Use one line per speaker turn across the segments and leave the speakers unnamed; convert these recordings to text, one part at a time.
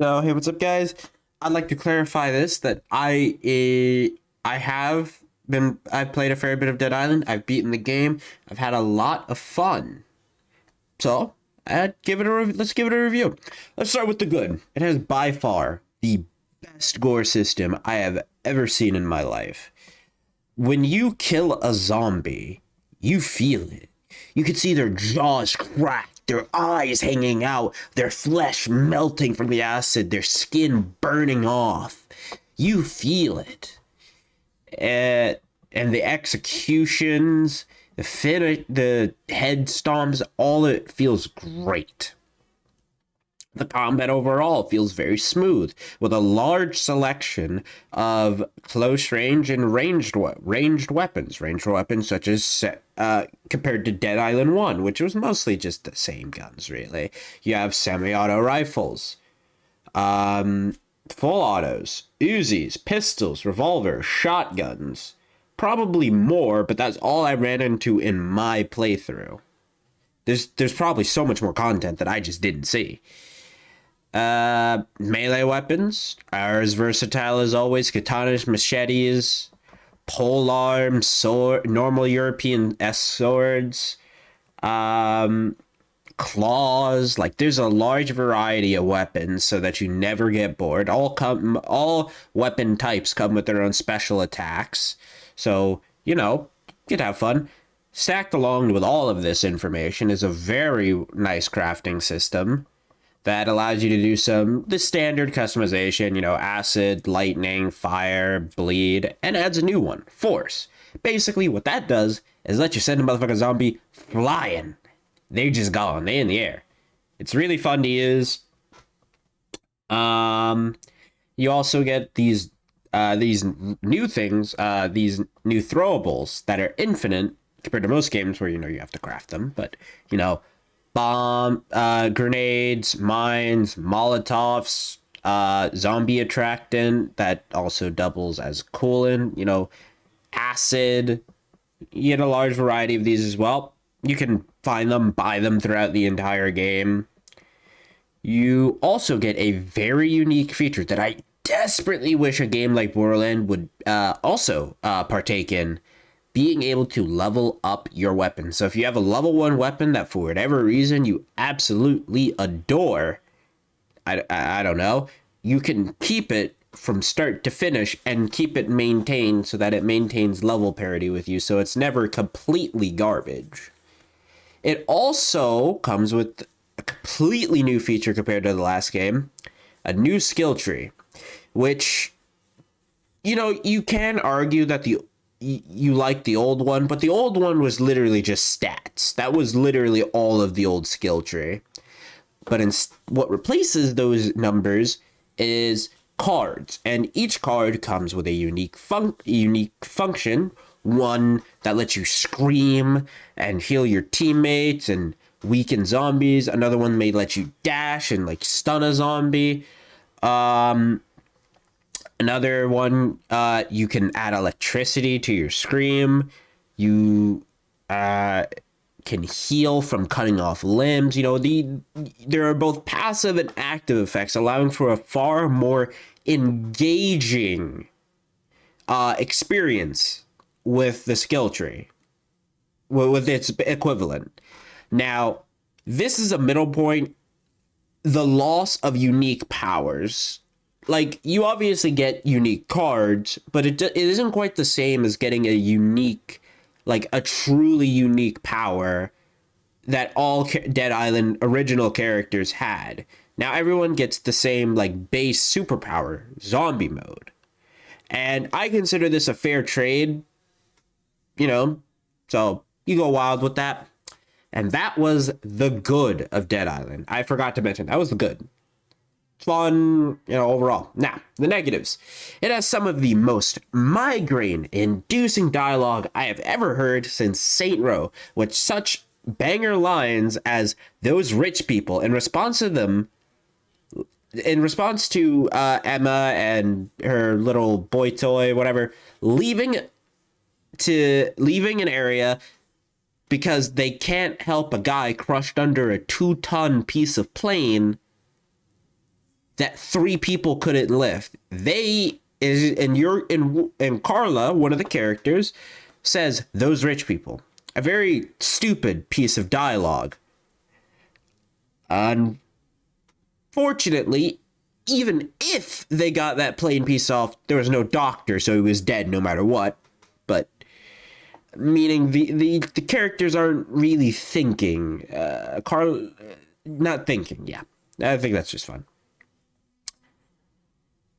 So, hey, what's up, guys? I'd like to clarify this that I've played a fair bit of Dead Island. I've beaten the game. I've had a lot of fun. So, let's give it a review. Let's start with the good. It has by far the best gore system I have ever seen in my life. When you kill a zombie, you feel it. You can see their jaws crack, their eyes hanging out, their flesh melting from the acid, their skin burning off. You feel it. And the executions, the head stomps, all of it feels great. The combat overall feels very smooth, with a large selection of close range and ranged weapons. Ranged weapons such as compared to Dead Island 1, which was mostly just the same guns, really. You have semi-auto rifles, full autos, Uzis, pistols, revolvers, shotguns. Probably more, but that's all I ran into in my playthrough. There's probably so much more content that I just didn't see. Melee weapons are as versatile as always. Katanas, machetes, polearms, sword, normal European S swords, claws. Like, there's a large variety of weapons so that you never get bored. All weapon types come with their own special attacks, so you can have fun. Stacked along with all of this information is a very nice crafting system that allows you to do the standard customization, acid, lightning, fire, bleed, and adds a new one, force. Basically, what that does is let you send a motherfucking zombie flying. They're just gone. They're in the air. It's really fun to use. You also get these new things, these new throwables that are infinite compared to most games where you have to craft them, but grenades, mines, molotovs, zombie attractant that also doubles as coolant, acid. You get a large variety of these as well. You can find them, buy them throughout the entire game. You also get a very unique feature that I desperately wish a game like Borderlands would also partake in, being able to level up your weapon. So if you have a level 1 weapon that for whatever reason you absolutely adore, I don't know, you can keep it from start to finish and keep it maintained so that it maintains level parity with you, so it's never completely garbage. It also comes with a completely new feature compared to the last game, a new skill tree, which, you can argue that you like the old one, but the old one was literally just stats. That was literally all of the old skill tree. But what replaces those numbers is cards, and each card comes with a unique function. One that lets you scream and heal your teammates and weaken zombies. Another one may let you dash and stun a zombie. Another one, you can add electricity to your scream. You can heal from cutting off limbs. There are both passive and active effects, allowing for a far more engaging experience with the skill tree, with its equivalent. Now, this is a middle point. The loss of unique powers. You obviously get unique cards, but it isn't quite the same as getting a unique, a truly unique power that all Dead Island original characters had. Now everyone gets the same, base superpower, zombie mode. And I consider this a fair trade, so you go wild with that. And that was the good of Dead Island. I forgot to mention, that was the good. Fun, overall. Now, the negatives. It has some of the most migraine-inducing dialogue I have ever heard since Saint Row, with such banger lines as "those rich people" in response to Emma and her little boy toy, whatever, leaving an area because they can't help a guy crushed under a 2-ton piece of plane. that three people couldn't lift. And Carla, one of the characters, says those rich people. A very stupid piece of dialogue. Unfortunately, even if they got that plane piece off, there was no doctor, so he was dead no matter what. But meaning the characters aren't really thinking. Carl, not thinking. Yeah, I think that's just fun.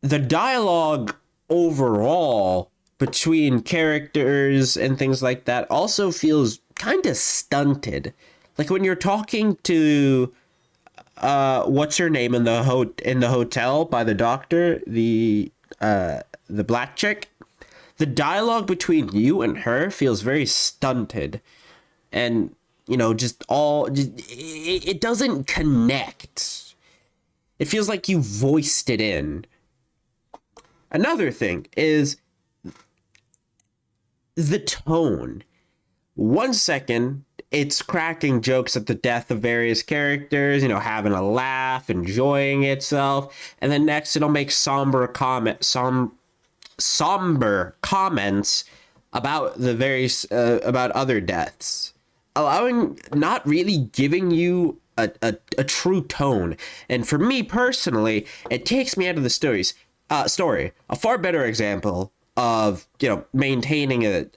The dialogue overall between characters and things like that also feels kind of stunted. Like when you're talking to what's her name in the hotel by the doctor, the black chick, the dialogue between you and her feels very stunted, and it doesn't connect. It feels like you voiced it in. Another thing is the tone. 1 second, it's cracking jokes at the death of various characters, having a laugh, enjoying itself, and then next it'll make somber comments about the various about other deaths, not really giving you a true tone. And for me personally, it takes me out of the story. A far better example of maintaining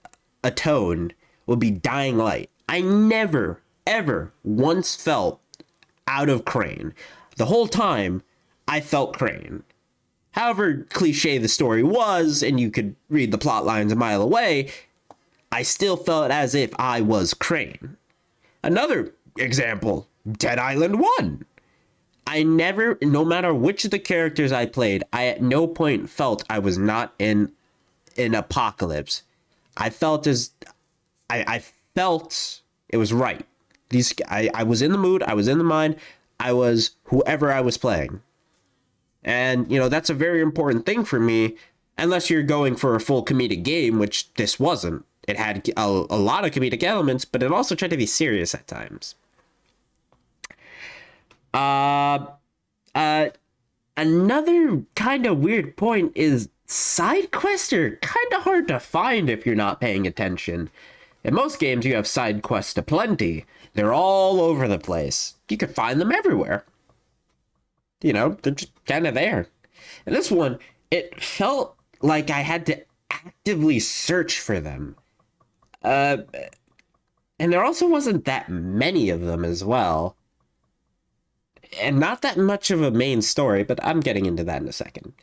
a tone would be Dying Light. I never ever once felt out of Crane. The whole time I felt Crane. However cliche the story was, and you could read the plot lines a mile away, I still felt as if I was Crane. Another example, Dead Island 1. I never, no matter which of the characters I played, I at no point felt I was not in an apocalypse. I felt I felt it was right. I was in the mood, I was in the mind, I was whoever I was playing. And, that's a very important thing for me, unless you're going for a full comedic game, which this wasn't. It had a lot of comedic elements, but it also tried to be serious at times. Another kind of weird point is side quests are kind of hard to find if you're not paying attention. In most games, you have side quests aplenty. They're all over the place. You can find them everywhere. They're just kind of there. And this one, it felt like I had to actively search for them. And there also wasn't that many of them as well. And not that much of a main story, but I'm getting into that in a second.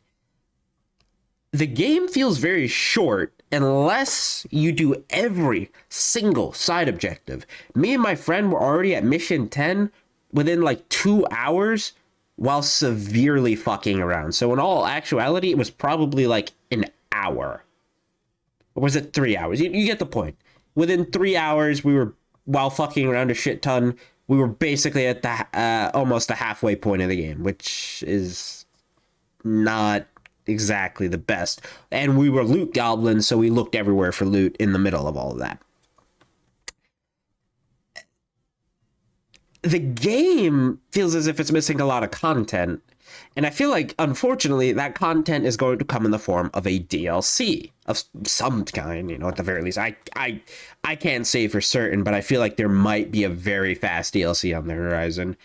The game feels very short unless you do every single side objective. Me and my friend were already at mission 10 within like 2 hours while severely fucking around. So in all actuality, it was probably like an hour. Or was it 3 hours? You get the point. Within 3 hours, we were, while fucking around a shit ton, we were basically at the almost the halfway point of the game, which is not exactly the best. And we were loot goblins, so we looked everywhere for loot in the middle of all of that. The game feels as if it's missing a lot of content, and I feel like, unfortunately, that content is going to come in the form of a DLC of some kind, at the very least. I can't say for certain, but I feel like there might be a very fast DLC on the horizon.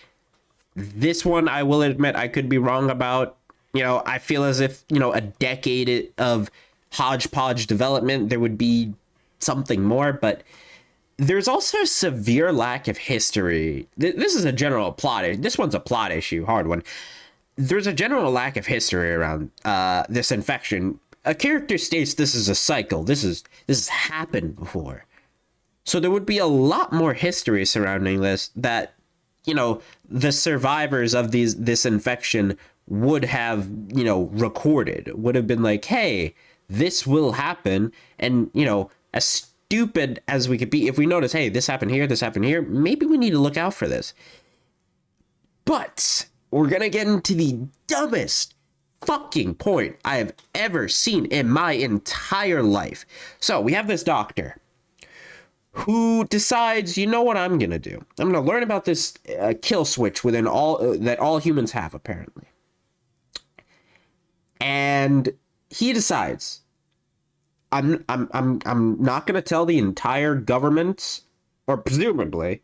This one, I will admit, I could be wrong about. I feel as if, a decade of hodgepodge development, there would be something more, but there's also a severe lack of history. This is a general plot. This one's a plot issue, hard one. There's a general lack of history around this infection. A character states this is a cycle. This has happened before. So there would be a lot more history surrounding this that, the survivors of this infection would have, recorded. Would have been like, hey, this will happen. And, as stupid as we could be, if we notice, hey, this happened here, maybe we need to look out for this. But we're gonna get into the dumbest fucking point I have ever seen in my entire life. So we have this doctor who decides, what I'm gonna do? I'm gonna learn about this kill switch within that all humans have, apparently. And he decides, I'm not going to tell the entire government, or presumably,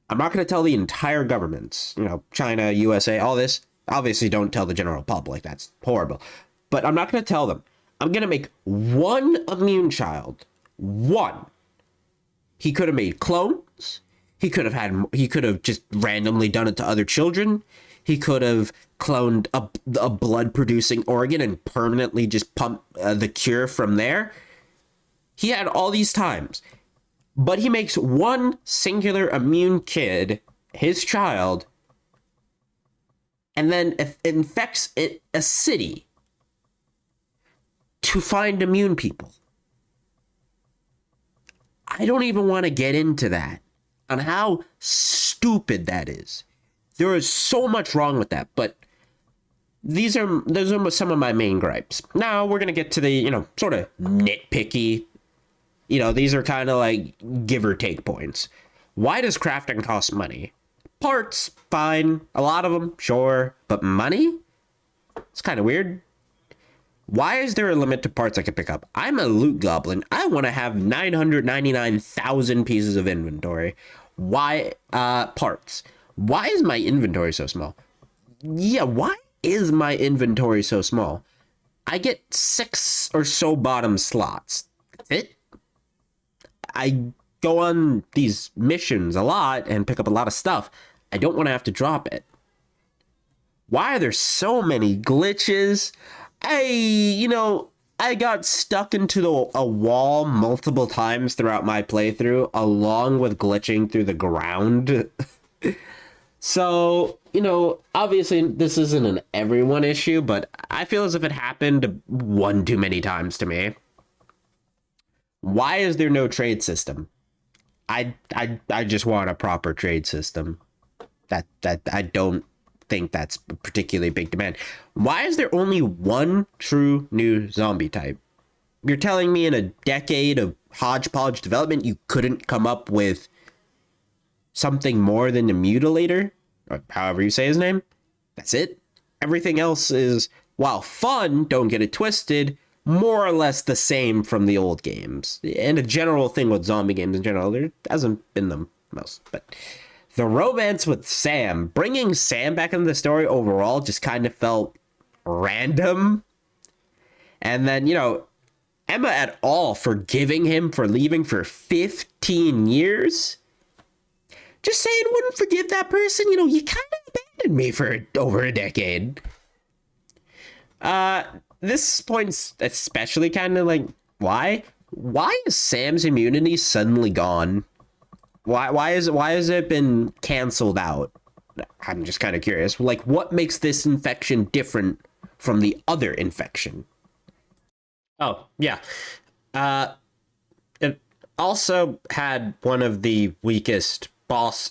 I'm not going to tell the entire government, China, USA, all this. Obviously, don't tell the general public. That's horrible. But I'm not going to tell them. I'm going to make one immune child. One. He could have made clones. He could have just randomly done it to other children. He could have cloned a blood producing organ and permanently just pump the cure from there. He had all these times, but he makes one singular immune kid, his child, and then infects a city to find immune people. I don't even want to get into that, on how stupid that is. There is so much wrong with that, but those are some of my main gripes. Now we're gonna get to the, sort of nitpicky. These are kind of like give or take points. Why does crafting cost money? Parts, fine. A lot of them, sure. But money? It's kind of weird. Why is there a limit to parts I can pick up? I'm a loot goblin. I want to have 999,000 pieces of inventory. Why, parts? Why is my inventory so small? Yeah, why is my inventory so small? I get 6 or so bottom slots. That's it. I go on these missions a lot and pick up a lot of stuff. I don't want to have to drop it. Why are there so many glitches? I got stuck into a wall multiple times throughout my playthrough, along with glitching through the ground. So, obviously this isn't an everyone issue, but I feel as if it happened one too many times to me. Why is there no trade system? I just want a proper trade system. That I don't think that's a particularly big demand. Why is there only one true new zombie type? You're telling me in a decade of hodgepodge development you couldn't come up with something more than the Mutilator, or however you say his name? That's it? Everything else is, while fun, don't get it twisted, more or less the same from the old games. And a general thing with zombie games in general, there hasn't been the most, but the romance with Sam, bringing Sam back into the story overall just kind of felt random. And then, Emma et al. Forgiving him for leaving for 15 years. Just saying, wouldn't forgive that person. You kind of abandoned me for over a decade. This point's especially kind of like, why? Why is Sam's immunity suddenly gone? Why has it been canceled out? I'm just kind of curious. Like, what makes this infection different from the other infection? Oh, yeah. It also had one of the weakest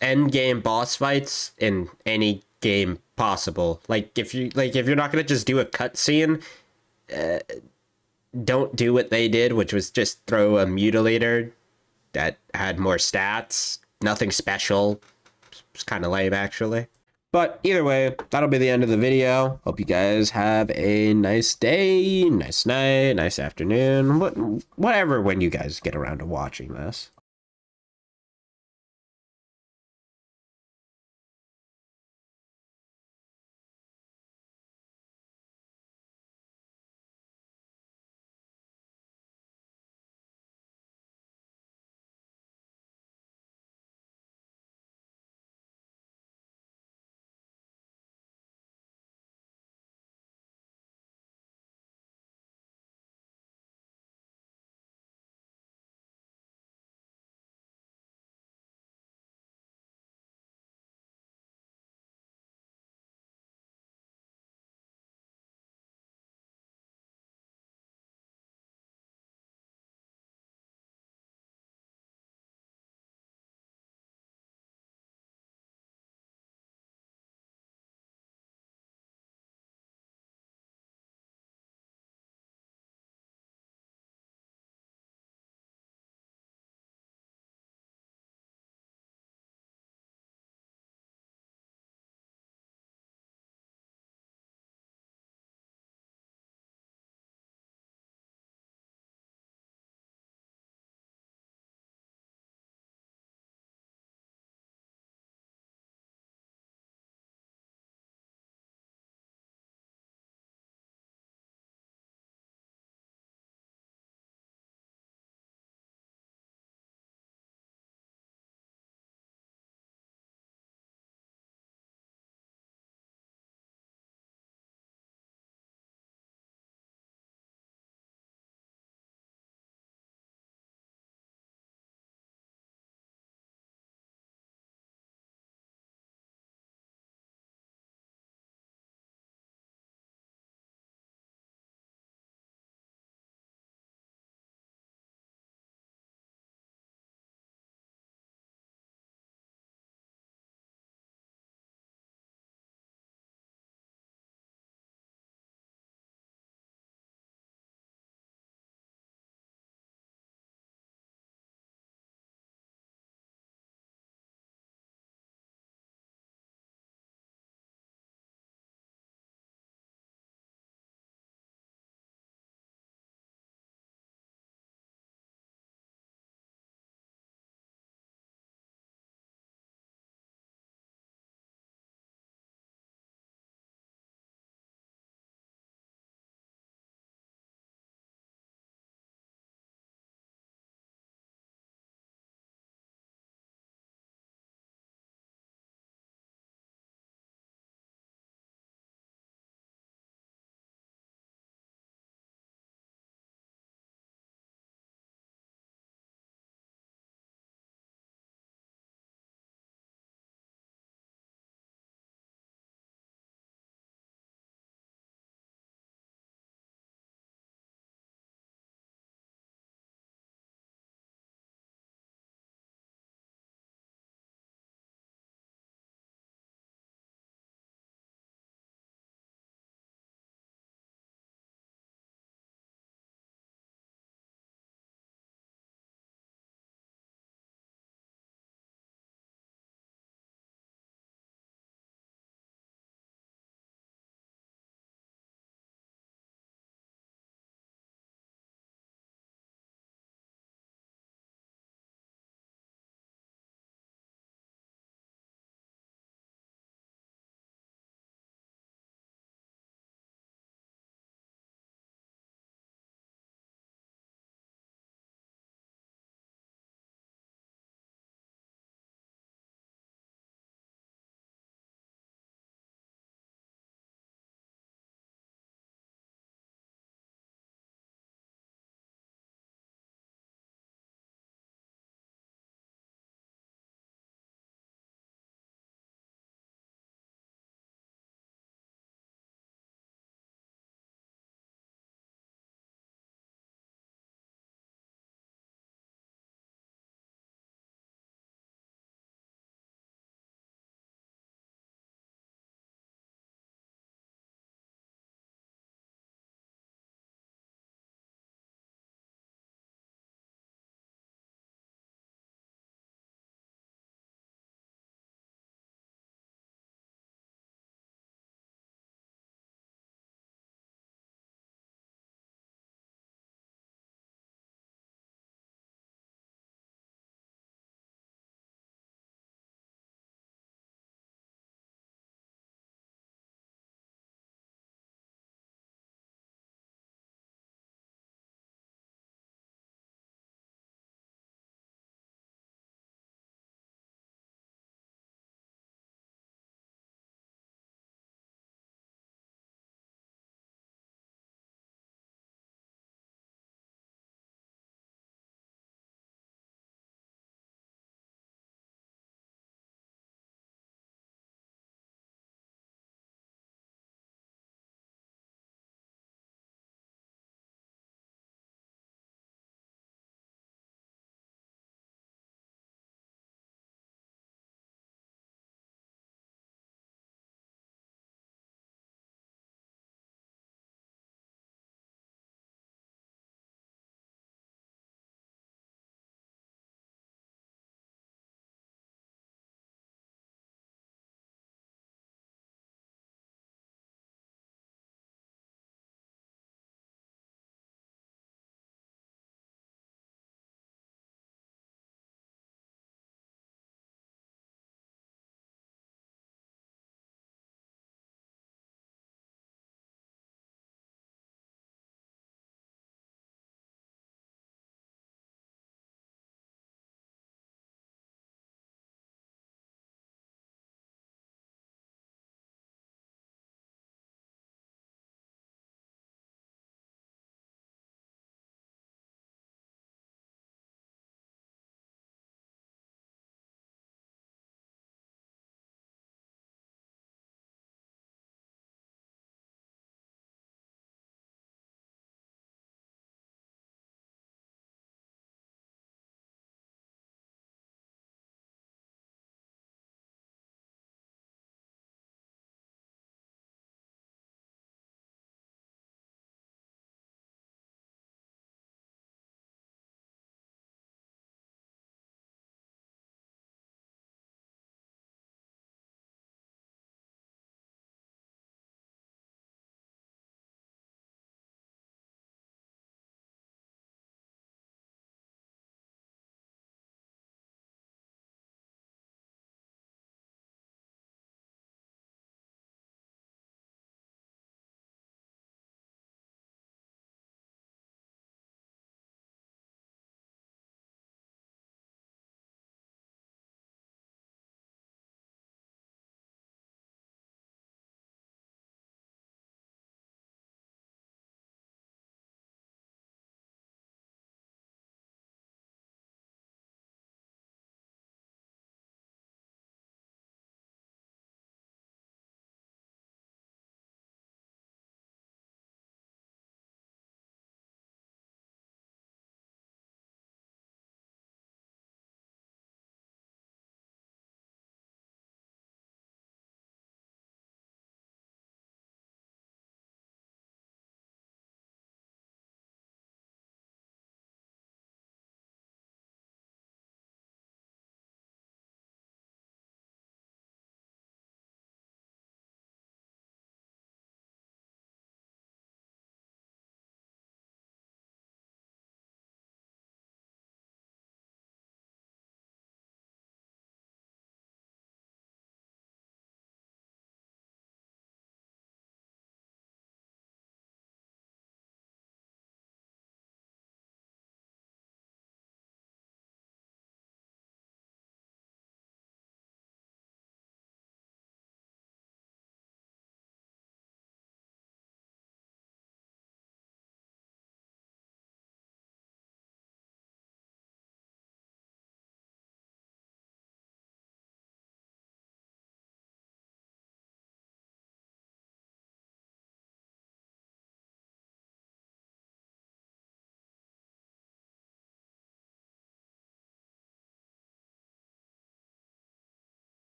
end game boss fights in any game possible. If you're not gonna just do a cutscene, don't do what they did, which was just throw a mutilator that had more stats. Nothing special. It's kind of lame, actually. But either way, that'll be the end of the video. Hope you guys have a nice day, nice night, nice afternoon, whatever when you guys get around to watching this.